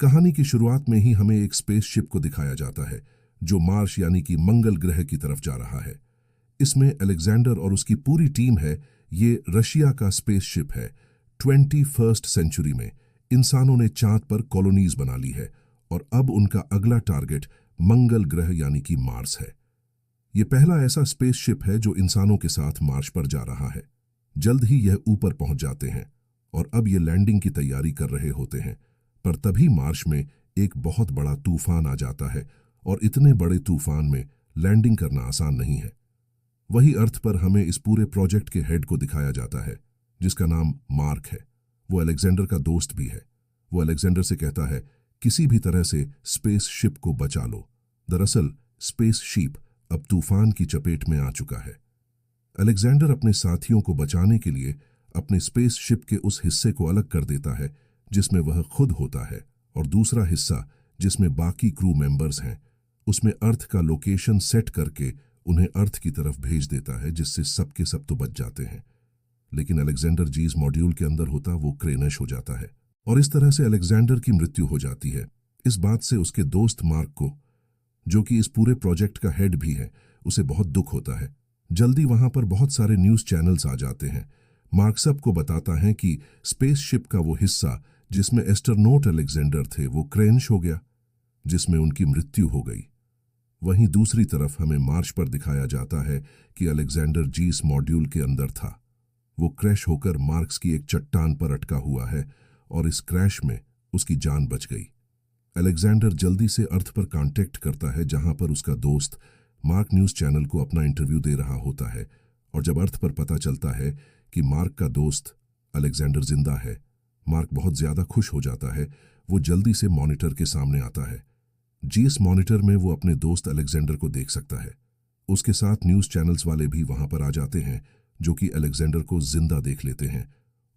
कहानी की शुरुआत में ही हमें एक स्पेसशिप को दिखाया जाता है जो मार्स यानी कि मंगल ग्रह की तरफ जा रहा है। इसमें अलेक्जेंडर और उसकी पूरी टीम है। ये रशिया का स्पेसशिप है। 21st सेंचुरी में इंसानों ने चांद पर कॉलोनीज बना ली है और अब उनका अगला टारगेट मंगल ग्रह यानी कि मार्स है। ये पहला ऐसा स्पेसशिप है जो इंसानों के साथ मार्स पर जा रहा है। जल्द ही यह ऊपर पहुंच जाते हैं और अब ये लैंडिंग की तैयारी कर रहे होते हैं। पर तभी मार्स में एक बहुत बड़ा तूफान आ जाता है और इतने बड़े तूफान में लैंडिंग करना आसान नहीं है। वही अर्थ पर हमें इस पूरे प्रोजेक्ट के हेड को दिखाया जाता है जिसका नाम मार्क है। वो अलेक्जेंडर का दोस्त भी है। वो अलेक्जेंडर से कहता है किसी भी तरह से स्पेस शिप को बचा लो। दरअसल स्पेस शिप अब तूफान की चपेट में आ चुका है। अलेक्जेंडर अपने साथियों को बचाने के लिए अपने स्पेस शिप के उस हिस्से को अलग कर देता है जिसमें वह खुद होता है और दूसरा हिस्सा जिसमें बाकी क्रू मेंबर्स हैं उसमें अर्थ का लोकेशन सेट करके उन्हें अर्थ की तरफ भेज देता है जिससे सबके सब तो बच जाते हैं। लेकिन अलेक्जेंडर जिस मॉड्यूल के अंदर होता वो क्रैश हो जाता है और इस तरह से अलेक्जेंडर की मृत्यु हो जाती है। इस बात से उसके दोस्त मार्क को, जो कि इस पूरे प्रोजेक्ट का हेड भी है, उसे बहुत दुख होता है। जल्दी वहां पर बहुत सारे न्यूज चैनल्स आ जाते हैं। मार्क सबको बताता है कि स्पेसशिप का वो हिस्सा जिसमें एस्ट्रोनॉट अलेक्जेंडर थे वो क्रैश हो गया, जिसमें उनकी मृत्यु हो गई। वहीं दूसरी तरफ हमें मार्स पर दिखाया जाता है कि अलेक्जेंडर जिस मॉड्यूल के अंदर था वो क्रैश होकर मार्क्स की एक चट्टान पर अटका हुआ है और इस क्रैश में उसकी जान बच गई। अलेक्जेंडर जल्दी से अर्थ पर कांटेक्ट करता है जहां पर उसका दोस्त मार्क न्यूज चैनल को अपना इंटरव्यू दे रहा होता है और जब अर्थ पर पता चलता है कि मार्क का दोस्त अलेक्जेंडर जिंदा है, मार्क बहुत ज्यादा खुश हो जाता है। वो जल्दी से मॉनिटर के सामने आता है। जीएस मॉनिटर में वो अपने दोस्त अलेक्जेंडर को देख सकता है। उसके साथ न्यूज चैनल्स वाले भी वहां पर आ जाते हैं जो कि अलेक्जेंडर को जिंदा देख लेते हैं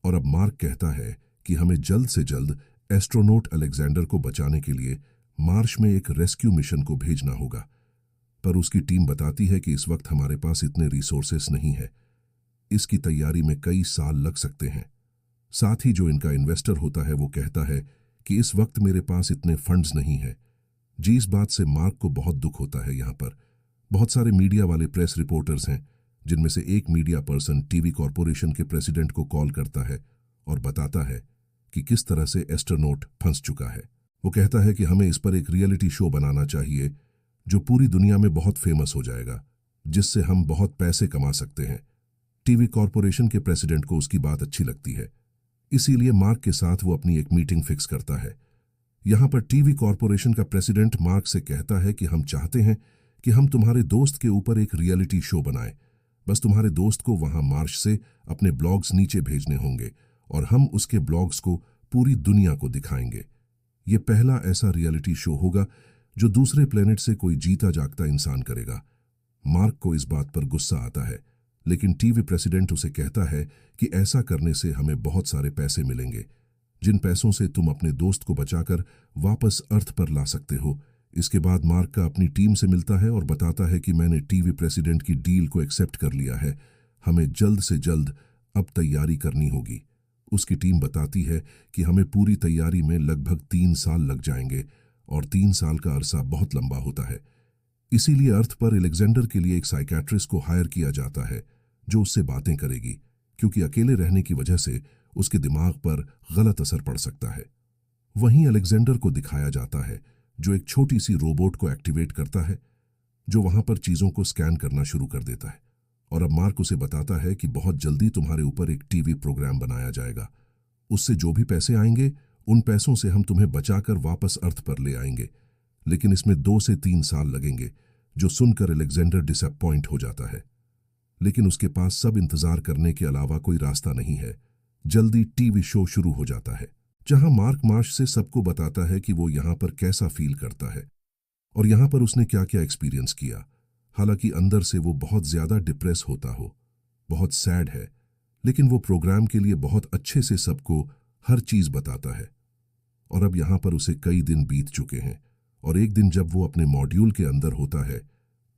और अब मार्क कहता है कि हमें जल्द से जल्द एस्ट्रोनॉट अलेक्जेंडर को बचाने के लिए मार्स में एक रेस्क्यू मिशन को भेजना होगा। पर उसकी टीम बताती है कि इस वक्त हमारे पास इतने रिसोर्सेस नहीं है। इसकी तैयारी में कई साल लग सकते हैं। साथ ही जो इनका इन्वेस्टर होता है वो कहता है कि इस वक्त मेरे पास इतने फंड्स नहीं है। जी इस बात से मार्क को बहुत दुख होता है। यहाँ पर बहुत सारे मीडिया वाले प्रेस रिपोर्टर्स हैं जिनमें से एक मीडिया पर्सन टीवी कॉरपोरेशन के प्रेसिडेंट को कॉल करता है और बताता है कि किस तरह से एस्ट्रोनॉट फंस चुका है। वो कहता है कि हमें इस पर एक रियलिटी शो बनाना चाहिए जो पूरी दुनिया में बहुत फेमस हो जाएगा, जिससे हम बहुत पैसे कमा सकते हैं। टीवी कॉरपोरेशन के प्रेसिडेंट को उसकी बात अच्छी लगती है, इसीलिए मार्क के साथ वो अपनी एक मीटिंग फिक्स करता है। यहाँ पर टीवी कॉरपोरेशन का प्रेसिडेंट मार्क से कहता है कि हम चाहते हैं कि हम तुम्हारे दोस्त के ऊपर एक रियलिटी शो बनाएं। बस तुम्हारे दोस्त को वहां मार्स से अपने ब्लॉग्स नीचे भेजने होंगे और हम उसके ब्लॉग्स को पूरी दुनिया को दिखाएंगे। ये पहला ऐसा रियलिटी शो होगा जो दूसरे प्लेनेट से कोई जीता जागता इंसान करेगा। मार्क को इस बात पर गुस्सा आता है, लेकिन टीवी प्रेसिडेंट उसे कहता है कि ऐसा करने से हमें बहुत सारे पैसे मिलेंगे, जिन पैसों से तुम अपने दोस्त को बचाकर वापस अर्थ पर ला सकते हो। इसके बाद मार्क का अपनी टीम से मिलता है और बताता है कि मैंने टीवी प्रेसिडेंट की डील को एक्सेप्ट कर लिया है। हमें जल्द से जल्द अब तैयारी करनी होगी। उसकी टीम बताती है कि हमें पूरी तैयारी में लगभग 3 साल लग जाएंगे और 3 साल का अरसा बहुत लंबा होता है। इसीलिए अर्थ पर अलेक्जेंडर के लिए एक साइकेट्रिस्ट को हायर किया जाता है जो उससे बातें करेगी, क्योंकि अकेले रहने की वजह से उसके दिमाग पर गलत असर पड़ सकता है। वहीं अलेक्जेंडर को दिखाया जाता है जो एक छोटी सी रोबोट को एक्टिवेट करता है जो वहां पर चीजों को स्कैन करना शुरू कर देता है और अब मार्क उसे बताता है कि बहुत जल्दी तुम्हारे ऊपर एक टीवी प्रोग्राम बनाया जाएगा। उससे जो भी पैसे आएंगे उन पैसों से हम तुम्हें बचाकर वापस अर्थ पर ले आएंगे, लेकिन इसमें 2 से 3 साल लगेंगे। जो सुनकर अलेक्जेंडर डिसअपॉइंट हो जाता है, लेकिन उसके पास सब इंतजार करने के अलावा कोई रास्ता नहीं है। जल्दी टीवी शो शुरू हो जाता है जहां मार्क मार्श से सबको बताता है कि वो यहाँ पर कैसा फील करता है और यहाँ पर उसने क्या क्या एक्सपीरियंस किया। हालांकि अंदर से वो बहुत ज्यादा डिप्रेस होता हो, बहुत सैड है, लेकिन वो प्रोग्राम के लिए बहुत अच्छे से सबको हर चीज बताता है। और अब यहाँ पर उसे कई दिन बीत चुके हैं और एक दिन जब वो अपने मॉड्यूल के अंदर होता है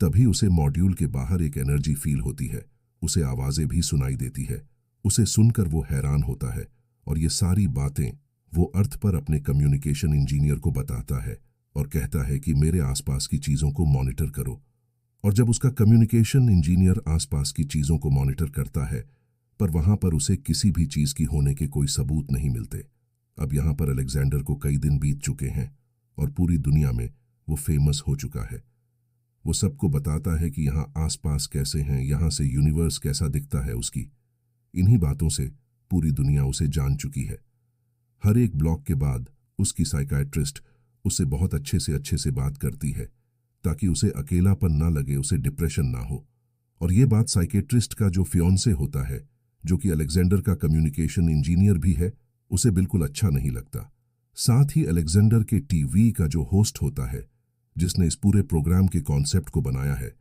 तभी उसे मॉड्यूल के बाहर एक एनर्जी फील होती है। उसे आवाजें भी सुनाई देती है। उसे सुनकर वो हैरान होता है और ये सारी बातें वो अर्थ पर अपने कम्युनिकेशन इंजीनियर को बताता है और कहता है कि मेरे आसपास की चीज़ों को मॉनिटर करो। और जब उसका कम्युनिकेशन इंजीनियर आसपास की चीज़ों को मॉनिटर करता है, पर वहां पर उसे किसी भी चीज़ की होने के कोई सबूत नहीं मिलते। अब यहाँ पर अलेक्जेंडर को कई दिन बीत चुके हैं और पूरी दुनिया में वो फेमस हो चुका है। वो सबको बताता है कि यहाँ आसपास कैसे हैं, यहाँ से यूनिवर्स कैसा दिखता है उसकी। इन्हीं बातों से पूरी दुनिया उसे जान चुकी है। हर एक ब्लॉक के बाद उसकी साइकाइट्रिस्ट उससे बहुत अच्छे से बात करती है ताकि उसे अकेलापन ना लगे, उसे डिप्रेशन ना हो। और ये बात साइकेट्रिस्ट का जो फियोंसे होता है, जो कि अलेक्जेंडर का कम्युनिकेशन इंजीनियर भी है, उसे बिल्कुल अच्छा नहीं लगता। साथ ही अलेक्जेंडर के टीवी का जो होस्ट होता है, जिसने इस पूरे प्रोग्राम के कॉन्सेप्ट को बनाया है,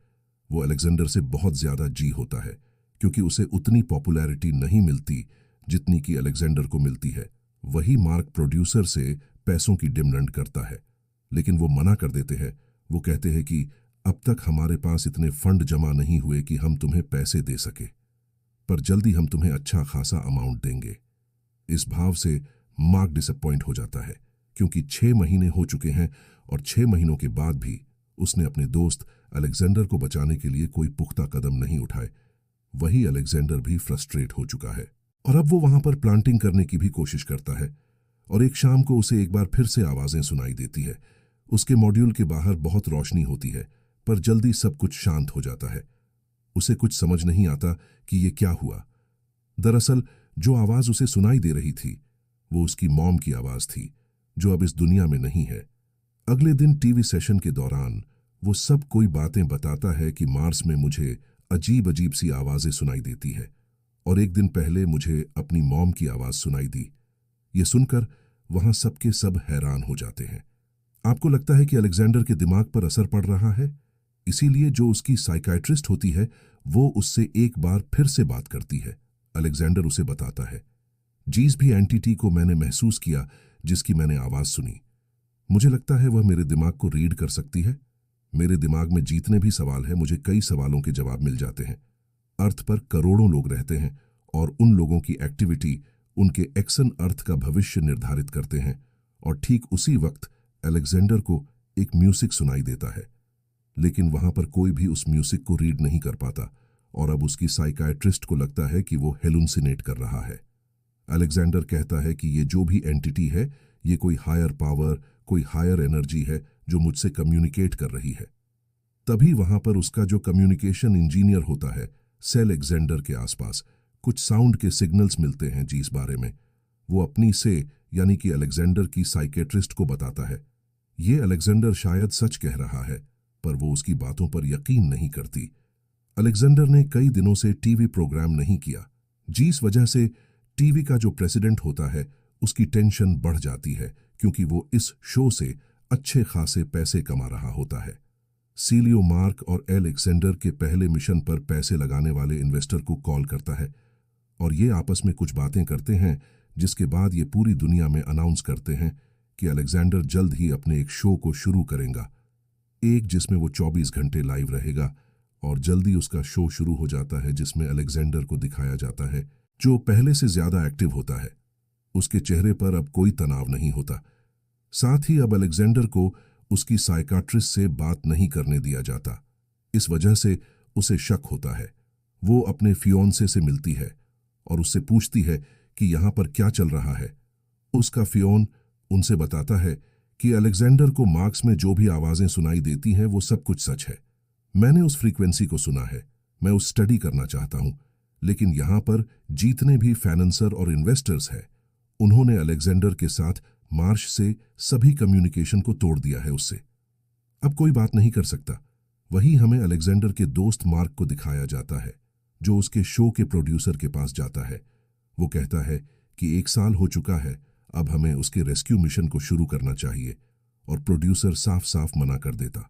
वो अलेक्जेंडर से बहुत ज़्यादा जी होता है, क्योंकि उसे उतनी पॉपुलैरिटी नहीं मिलती जितनी कि अलेक्जेंडर को मिलती है। वही मार्क प्रोड्यूसर से पैसों की डिमांड करता है, लेकिन वो मना कर देते हैं। वो कहते हैं कि अब तक हमारे पास इतने फंड जमा नहीं हुए कि हम तुम्हें पैसे दे सके, पर जल्दी हम तुम्हें अच्छा खासा अमाउंट देंगे। इस भाव से मार्क डिसअपॉइंट हो जाता है, क्योंकि 6 महीने हो चुके हैं और 6 महीनों के बाद भी उसने अपने दोस्त अलेक्जेंडर को बचाने के लिए कोई पुख्ता कदम नहीं उठाए। वही अलेक्जेंडर भी फ्रस्ट्रेट हो चुका है और अब वो वहां पर प्लांटिंग करने की भी कोशिश करता है। और एक शाम को उसे एक बार फिर से आवाजें सुनाई देती है। उसके मॉड्यूल के बाहर बहुत रोशनी होती है, पर जल्दी सब कुछ शांत हो जाता है। उसे कुछ समझ नहीं आता कि ये क्या हुआ। दरअसल जो आवाज उसे सुनाई दे रही थी, वो उसकी मॉम की आवाज थी, जो अब इस दुनिया में नहीं है। अगले दिन टीवी सेशन के दौरान वो सब कोई बातें बताता है कि मार्स में मुझे अजीब अजीब सी आवाजें सुनाई देती है और एक दिन पहले मुझे अपनी मॉम की आवाज सुनाई दी। ये सुनकर वहां सबके सब हैरान हो जाते हैं। आपको लगता है कि अलेक्जेंडर के दिमाग पर असर पड़ रहा है, इसीलिए जो उसकी साइकाइट्रिस्ट होती है वो उससे एक बार फिर से बात करती है। अलेक्जेंडर उसे बताता है, जिस भी एंटिटी को मैंने महसूस किया, जिसकी मैंने आवाज सुनी, मुझे लगता है वह मेरे दिमाग को रीड कर सकती है। मेरे दिमाग में जितने भी सवाल हैं, मुझे कई सवालों के जवाब मिल जाते हैं। अर्थ पर करोड़ों लोग रहते हैं और उन लोगों की एक्टिविटी उनके एक्शन अर्थ का भविष्य निर्धारित करते हैं। और ठीक उसी वक्त अलेक्जेंडर को एक म्यूजिक सुनाई देता है, लेकिन वहां पर कोई भी उस म्यूजिक को रीड नहीं कर पाता और अब उसकी साइकाइट्रिस्ट को लगता है कि वो हेलुसिनेट कर रहा है। अलेक्जेंडर कहता है कि ये जो भी एंटिटी है, ये कोई हायर पावर, कोई हायर एनर्जी है जो मुझसे कम्युनिकेट कर रही है। तभी वहां पर उसका जो कम्युनिकेशन इंजीनियर होता है, सेल अलेक्जेंडर के आसपास कुछ साउंड के सिग्नल्स मिलते हैं, जिस बारे में वो अपनी से यानी कि अलेक्जेंडर की साइकेट्रिस्ट को बताता है। ये अलेक्जेंडर शायद सच कह रहा है, पर वो उसकी बातों पर यकीन नहीं करती। अलेक्जेंडर ने कई दिनों से टीवी प्रोग्राम नहीं किया, जिस वजह से टीवी का जो प्रेसिडेंट होता है उसकी टेंशन बढ़ जाती है, क्योंकि वो इस शो से अच्छे खासे पैसे कमा रहा होता है। सीलियो मार्क और अलेक्जेंडर के पहले मिशन पर पैसे लगाने वाले इन्वेस्टर को कॉल करता है और ये आपस में कुछ बातें करते हैं, जिसके बाद ये पूरी दुनिया में अनाउंस करते हैं कि अलेक्जेंडर जल्द ही अपने एक शो को शुरू करेगा, एक जिसमें वो 24 घंटे लाइव रहेगा। और जल्दी उसका शो शुरू हो जाता है, जिसमें अलेक्जेंडर को दिखाया जाता है, जो पहले से ज्यादा एक्टिव होता है। उसके चेहरे पर अब कोई तनाव नहीं होता। साथ ही अब अलेक्जेंडर को उसकी साइकाट्रिस्ट से बात नहीं करने दिया जाता। इस वजह से उसे शक होता है। वो अपने फियोंसे से मिलती है और उससे पूछती है कि यहाँ पर क्या चल रहा है। उसका फियोन उनसे बताता है कि अलेक्जेंडर को मार्क्स में जो भी आवाजें सुनाई देती हैं वो सब कुछ सच है। मैंने उस फ्रीक्वेंसी को सुना है, मैं उस स्टडी करना चाहता हूं, लेकिन यहाँ पर जितने भी फाइनेंसर और इन्वेस्टर्स हैं, उन्होंने अलेक्जेंडर के साथ मार्श से सभी कम्युनिकेशन को तोड़ दिया है। उससे अब कोई बात नहीं कर सकता। वही हमें अलेक्जेंडर के दोस्त मार्क को दिखाया जाता है, जो उसके शो के प्रोड्यूसर के पास जाता है। वो कहता है कि 1 साल हो चुका है, अब हमें उसके रेस्क्यू मिशन को शुरू करना चाहिए, और प्रोड्यूसर साफ साफ मना कर देता।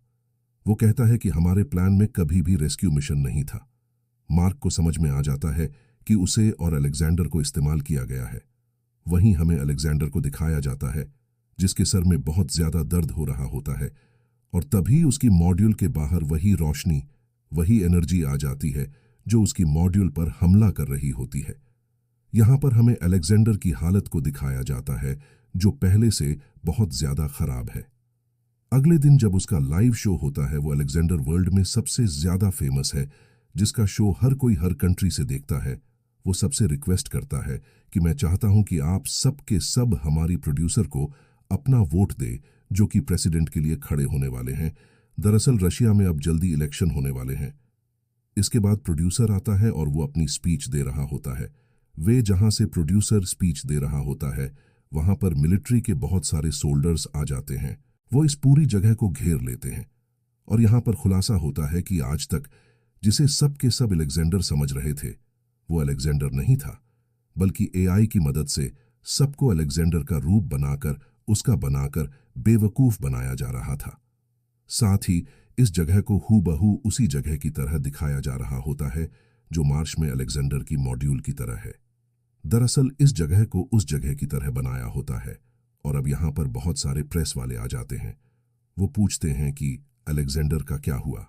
वो कहता है कि हमारे प्लान में कभी भी रेस्क्यू मिशन नहीं था। मार्क को समझ में आ जाता है कि उसे और अलेक्जेंडर को इस्तेमाल किया गया है। वहीं हमें अलेक्जेंडर को दिखाया जाता है, जिसके सर में बहुत ज्यादा दर्द हो रहा होता है, और तभी उसकी मॉड्यूल के बाहर वही रोशनी, वही एनर्जी आ जाती है जो उसकी मॉड्यूल पर हमला कर रही होती है। यहाँ पर हमें अलेक्जेंडर की हालत को दिखाया जाता है, जो पहले से बहुत ज्यादा खराब है। अगले दिन जब उसका लाइव शो होता है, वो अलेक्जेंडर वर्ल्ड में सबसे ज्यादा फेमस है, जिसका शो हर कोई हर कंट्री से देखता है। वो सबसे रिक्वेस्ट करता है कि मैं चाहता हूं कि आप सब के सब हमारी प्रोड्यूसर को अपना वोट दे, जो कि प्रेसिडेंट के लिए खड़े होने वाले हैं। दरअसल रशिया में अब जल्दी इलेक्शन होने वाले हैं। इसके बाद प्रोड्यूसर आता है और वो अपनी स्पीच दे रहा होता है। वे जहां से प्रोड्यूसर स्पीच दे रहा होता है, वहां पर मिलिट्री के बहुत सारे सोल्डर्स आ जाते हैं। वो इस पूरी जगह को घेर लेते हैं और यहां पर खुलासा होता है कि आज तक जिसे सब के सब अलेक्जेंडर समझ रहे थे, वो अलेक्जेंडर नहीं था, बल्कि एआई की मदद से सबको अलेक्जेंडर का रूप बनाकर बेवकूफ बनाया जा रहा था। साथ ही इस जगह को हूबहू उसी जगह की तरह दिखाया जा रहा होता है जो मार्स में अलेक्जेंडर की मॉड्यूल की तरह है। दरअसल इस जगह को उस जगह की तरह बनाया होता है और अब यहां पर बहुत सारे प्रेस वाले आ जाते हैं। वो पूछते हैं कि अलेक्जेंडर का क्या हुआ।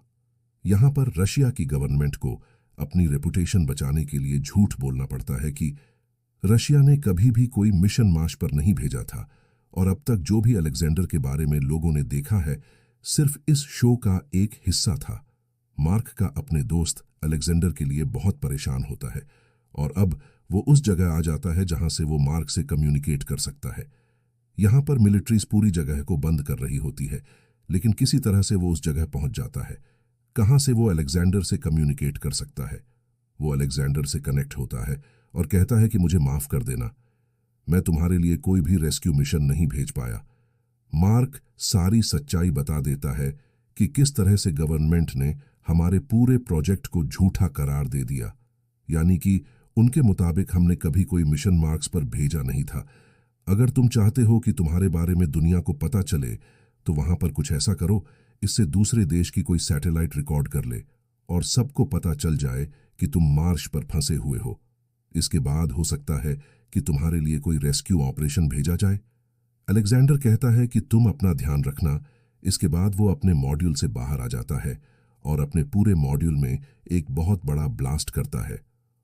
यहां पर रशिया की गवर्नमेंट को अपनी रेपुटेशन बचाने के लिए झूठ बोलना पड़ता है कि रशिया ने कभी भी कोई मिशन मार्स पर नहीं भेजा था और अब तक जो भी अलेक्जेंडर के बारे में लोगों ने देखा है, सिर्फ इस शो का एक हिस्सा था। मार्क का अपने दोस्त अलेक्जेंडर के लिए बहुत परेशान होता है और अब वो उस जगह आ जाता है जहां से वो मार्क से कम्युनिकेट कर सकता है। यहां पर मिलिट्रीज पूरी जगह को बंद कर रही होती है, लेकिन किसी तरह से वो उस जगह पहुंच जाता है। कहां से वो अलेक्जेंडर से कम्युनिकेट कर सकता है। वो अलेक्जेंडर से कनेक्ट होता है और कहता है कि मुझे माफ कर देना, मैं तुम्हारे लिए कोई भी रेस्क्यू मिशन नहीं भेज पाया। मार्क सारी सच्चाई बता देता है कि किस तरह से गवर्नमेंट ने हमारे पूरे प्रोजेक्ट को झूठा करार दे दिया, यानी कि उनके मुताबिक हमने कभी कोई मिशन मार्स पर भेजा नहीं था। अगर तुम चाहते हो कि तुम्हारे बारे में दुनिया को पता चले, तो वहां पर कुछ ऐसा करो, इससे दूसरे देश की कोई सैटेलाइट रिकॉर्ड कर ले और सबको पता चल जाए कि तुम मार्स पर फंसे हुए हो। इसके बाद हो सकता है कि तुम्हारे लिए कोई रेस्क्यू ऑपरेशन भेजा जाए। अलेक्जेंडर कहता है कि तुम अपना ध्यान रखना। इसके बाद वो अपने मॉड्यूल से बाहर आ जाता है और अपने पूरे मॉड्यूल में एक बहुत बड़ा ब्लास्ट करता है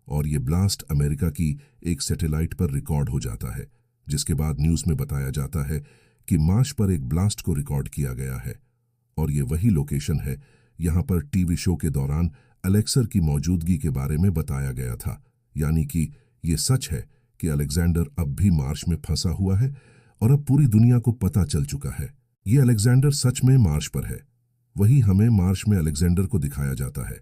और ये ब्लास्ट अमेरिका की एक सैटेलाइट पर रिकॉर्ड हो जाता है, जिसके बाद न्यूज़ में बताया जाता है कि मार्स पर एक ब्लास्ट को रिकॉर्ड किया गया है और ये वही लोकेशन है। यहाँ पर टीवी शो के दौरान अलेक्सर की मौजूदगी के बारे में बताया गया था, यानी कि ये सच है कि अलेक्जेंडर अब भी मार्स में फंसा हुआ है और अब पूरी दुनिया को पता चल चुका है। ये अलेक्जेंडर सच में मार्स पर है। वही हमें मार्स में अलेक्जेंडर को दिखाया जाता है,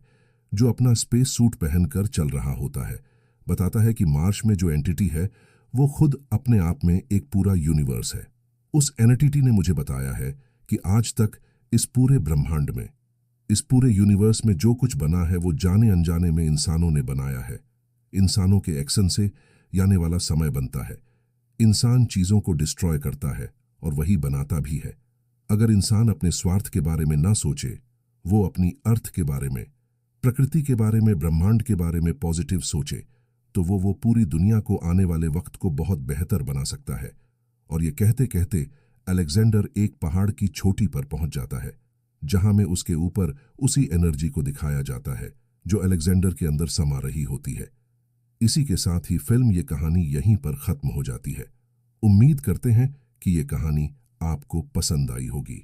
जो अपना स्पेस सूट पहनकर चल रहा होता है। बताता है कि मार्स में जो एंटिटी है वो खुद अपने आप में एक पूरा यूनिवर्स है। उस एंटिटी ने मुझे बताया है कि आज तक इस पूरे ब्रह्मांड में, इस पूरे यूनिवर्स में जो कुछ बना है वो जाने अनजाने में इंसानों ने बनाया है। इंसानों के एक्शन से आने वाला समय बनता है। इंसान चीजों को डिस्ट्रॉय करता है और वही बनाता भी है। अगर इंसान अपने स्वार्थ के बारे में ना सोचे, वो अपनी अर्थ के बारे में, प्रकृति के बारे में, ब्रह्मांड के बारे में पॉजिटिव सोचे, तो वो पूरी दुनिया को आने वाले वक्त को बहुत बेहतर बना सकता है। और ये कहते कहते अलेक्जेंडर एक पहाड़ की चोटी पर पहुंच जाता है, जहां में उसके ऊपर उसी एनर्जी को दिखाया जाता है जो अलेक्जेंडर के अंदर समा रही होती है। इसी के साथ ही फिल्म ये कहानी यहीं पर खत्म हो जाती है। उम्मीद करते हैं कि ये कहानी आपको पसंद आई होगी।